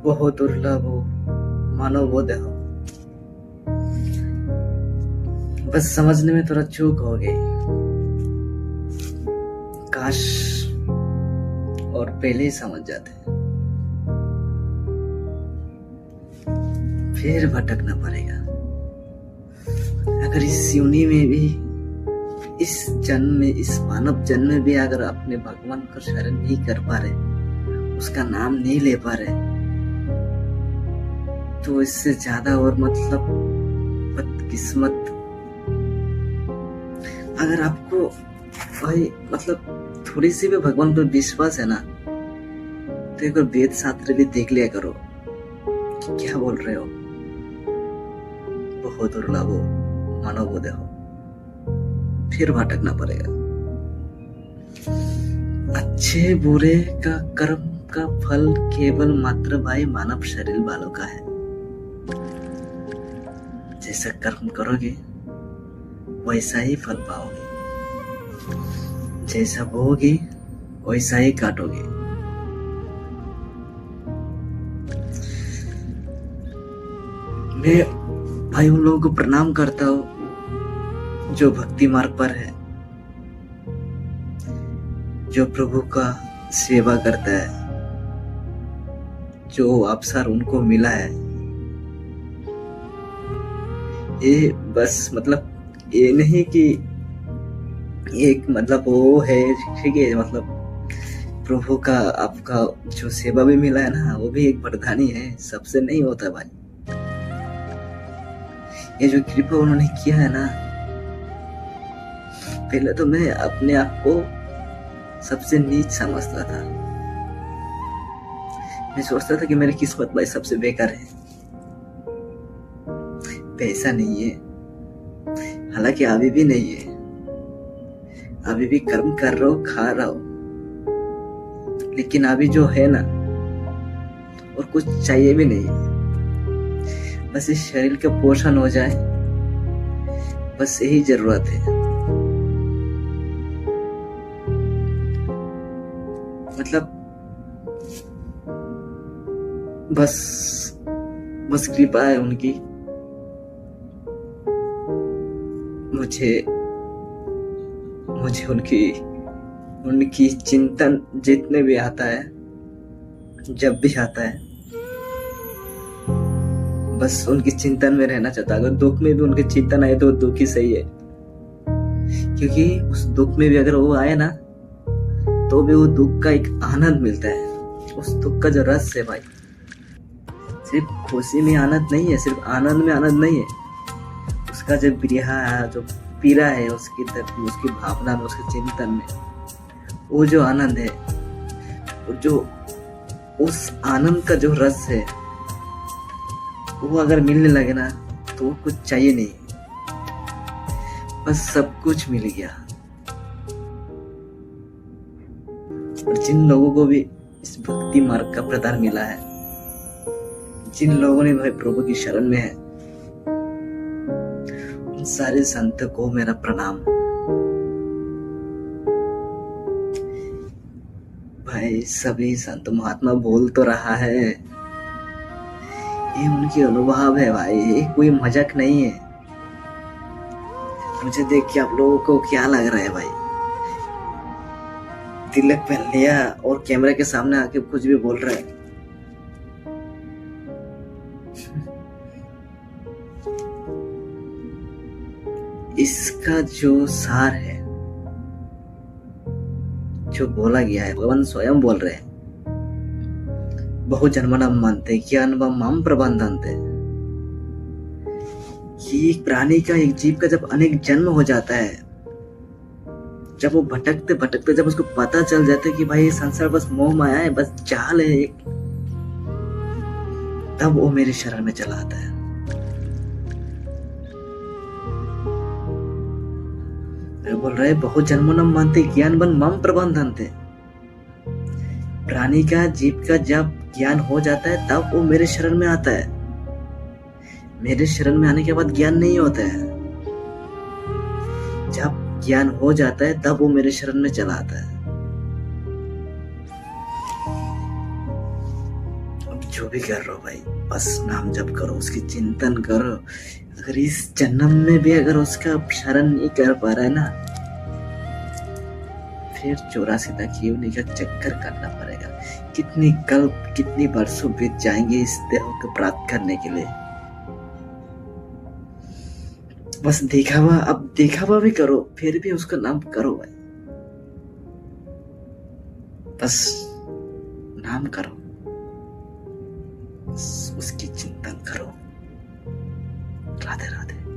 बहुत दुर्लभ हो, मानो वो देहो। बस समझने में थोड़ा चूक हो गई। काश और पहले ही समझ जाते, फिर भटकना पड़ेगा। अगर इस योनि में भी, इस जन्म में, इस मानव जन्म में भी अगर अपने भगवान को शरण नहीं कर पा रहे, उसका नाम नहीं ले पा रहे, तो इससे ज्यादा और मतलब बदकिस्मत। अगर आपको भाई मतलब थोड़ी सी भी भगवान पर विश्वास है ना, तो एक बार वेद शास्त्र भी देख लिया करो कि क्या बोल रहे हो। बहुत दुर्लभ हो, मानो वो देहो, फिर भटकना पड़ेगा। अच्छे बुरे का कर्म का फल केवल मात्र भाई मानव शरीर वालों का है। जैसा कर्म करोगे वैसा ही फल पाओगे, जैसा बोओगे वैसा ही काटोगे। मैं भाई उन लोगों को प्रणाम करता हूँ जो भक्ति मार्ग पर है, जो प्रभु का सेवा करता है, जो अवसर उनको मिला है। ये बस मतलब ये नहीं कि एक मतलब वो है, ठीक है, मतलब प्रभु का आपका जो सेवा भी मिला है ना, वो भी एक वरदानी है, सबसे नहीं होता भाई। ये जो कृपा उन्होंने किया है ना, पहले तो मैं अपने आप को सबसे नीच समझता था। मैं सोचता था कि मेरी किस्मत भाई सबसे बेकार है। पैसा नहीं है, हालांकि अभी भी नहीं है, अभी भी कर्म कर रहा हूं, खा रहा हूं, लेकिन अभी जो है ना, और कुछ चाहिए भी नहीं है। बस इस शरीर का पोषण हो जाए, बस यही जरूरत है। मतलब बस कृपा है उनकी। मुझे उनकी चिंतन जितने भी आता है, जब भी आता है, बस उनकी चिंतन में रहना चाहता। अगर दुख में भी उनके चिंतन आए तो दुख ही सही है, क्योंकि उस दुख में भी अगर वो आए ना, तो भी वो दुख का एक आनंद मिलता है। उस दुख का जो रस है भाई, सिर्फ खुशी में आनंद नहीं है, सिर्फ आनंद में आनंद नहीं है, उसका जो बिरहा, जो पीड़ा है, उसकी भावना में, उसके चिंतन में, वो जो आनंद है, और जो उस आनंद का जो रस है, वो अगर मिलने लगे ना, तो वो कुछ चाहिए नहीं, बस सब कुछ मिल गया। और जिन लोगों को भी इस भक्ति मार्ग का प्रदान मिला है, जिन लोगों ने भाई प्रभु की शरण में है, उन सारे संतों को मेरा प्रणाम। भाई सभी संत महात्मा बोल तो रहा है, ये उनकी अनुभव है भाई, ये कोई मजाक नहीं है। मुझे देख के आप लोगों को क्या लग रहा है भाई? तिलक पहन लिया और कैमरे के सामने आके कुछ भी बोल रहा है। इसका जो सार है, जो बोला गया है, भगवान स्वयं बोल रहे हैं, बहु जन्मनम मानते ज्ञानवम माम प्रबंधन्ते। कि एक प्राणी का, एक जीव का जब अनेक जन्म हो जाता है, जब वो भटकते भटकते, जब उसको पता चल जाता है कि भाई ये संसार बस मोह माया है, बस जाल है एक, तब वो मेरी शरण में चला आता है। बोल रहे बहु जन्मनम मानते ज्ञानवन मम प्रबंधन्ते। प्राणी का, जीव का जब ज्ञान हो जाता है, तब वो मेरे शरण में आता है। मेरे शरण में आने के बाद ज्ञान नहीं होता है, जब ज्ञान हो जाता है तब वो मेरे शरण में चला आता है। अब जो भी कर रहे हो भाई, बस नाम जप करो, उसकी चिंतन करो। अगर इस जन्म में भी अगर उसका शरण नहीं कर पा रहा है ना, फिर 84 लाख योनि का चक्कर करना पड़ेगा। कितनी कल्प, कितनी बरसों बीत जाएंगे इस देह को प्राप्त करने के लिए। बस दिखावा, अब दिखावा भी करो, फिर भी उसका नाम करो भाई। बस नाम करो, बस उसकी चिंतन करो। राधे राधे।